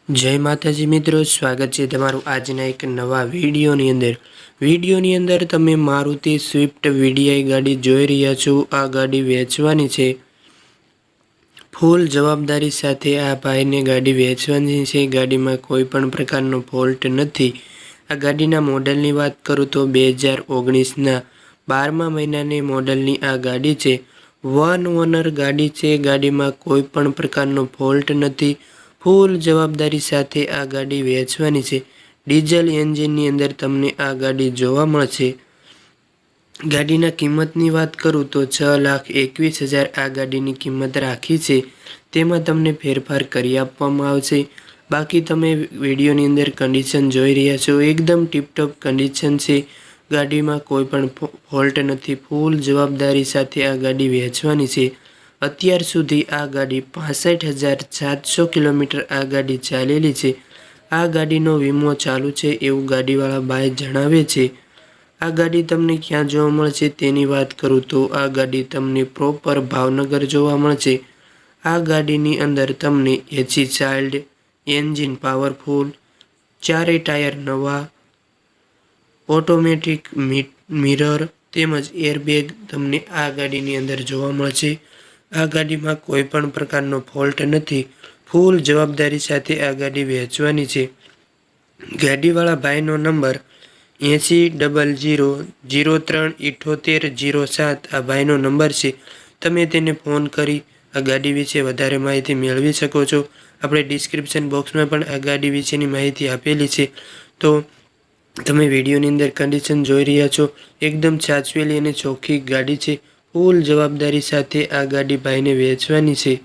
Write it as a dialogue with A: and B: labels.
A: જય માતાજી મિત્રો, સ્વાગત છે તમારું આજના એક નવા વિડીયોની અંદર તમે મારુતિ સ્વિફ્ટ વીડીઆઈ ગાડી જોઈ રહ્યા છો। આ ગાડી વેચવાની છે। ફૂલ જવાબદારી સાથે આ ભાઈને ગાડી વેચવાની છે। ગાડીમાં કોઈ પણ પ્રકારનો ફોલ્ટ નથી। આ ગાડીના મોડલની વાત કરું તો 2019ના 12મા મહિનાની મોડલની આ ગાડી છે। વન ઓનર ગાડી છે। ગાડીમાં કોઈ પણ પ્રકારનો ફોલ્ટ નથી। ફૂલ જવાબદારી સાથે આ ગાડી વેચવાની છે। ડીઝલ એન્જિનની અંદર તમને આ ગાડી જોવા મળશે। ગાડીના કિંમતની વાત કરું તો 6,21,000 આ ગાડીની કિંમત રાખી છે। તેમાં તમને ફેરફાર કરી આપવામાં આવશે। બાકી તમે વિડીયોની અંદર કન્ડિશન જોઈ રહ્યા છો, એકદમ ટીપટોપ કન્ડિશન છે। ગાડીમાં કોઈ પણ ફોલ્ટ નથી। ફૂલ જવાબદારી સાથે આ ગાડી વેચવાની છે। અત્યાર સુધી આ ગાડી 65,700 કિલોમીટર આ ગાડી ચાલેલી છે। આ ગાડીનો વીમો ચાલુ છે એવું ગાડીવાળા ભાઈ જણાવે છે। આ ગાડી તમને ક્યાં જોવા મળશે તેની વાત કરું તો આ ગાડી તમને પ્રોપર ભાવનગર જોવા મળશે। આ ગાડીની અંદર તમને એસી ચાઇલ્ડ, એન્જિન પાવરફુલ, ચારે ટાયર નવા, ઓટોમેટિક મિરર તેમજ એરબેગ તમને આ ગાડીની અંદર જોવા મળશે। આ ગાડીમાં કોઈ પણ પ્રકારનો ફોલ્ટ નથી। ફૂલ જવાબદારી સાથે આ ગાડી વેચવાની છે। ગાડીવાળા ભાઈનો નંબર 8000037807 આ ભાઈનો નંબર છે। તમે તેને ફોન કરી આ ગાડી વિશે વધારે માહિતી મેળવી શકો છો। આપણે ડિસ્ક્રિપ્શન બોક્સમાં પણ આ ગાડી વિશેની માહિતી આપેલી છે। તો તમે વિડીયોની અંદર કન્ડિશન જોઈ રહ્યા છો, એકદમ સાચવેલી અને ચોખ્ખી ગાડી છે। ફૂલ જવાબદારી સાથે આ ગાડી ભાઈને વેચવાની છે।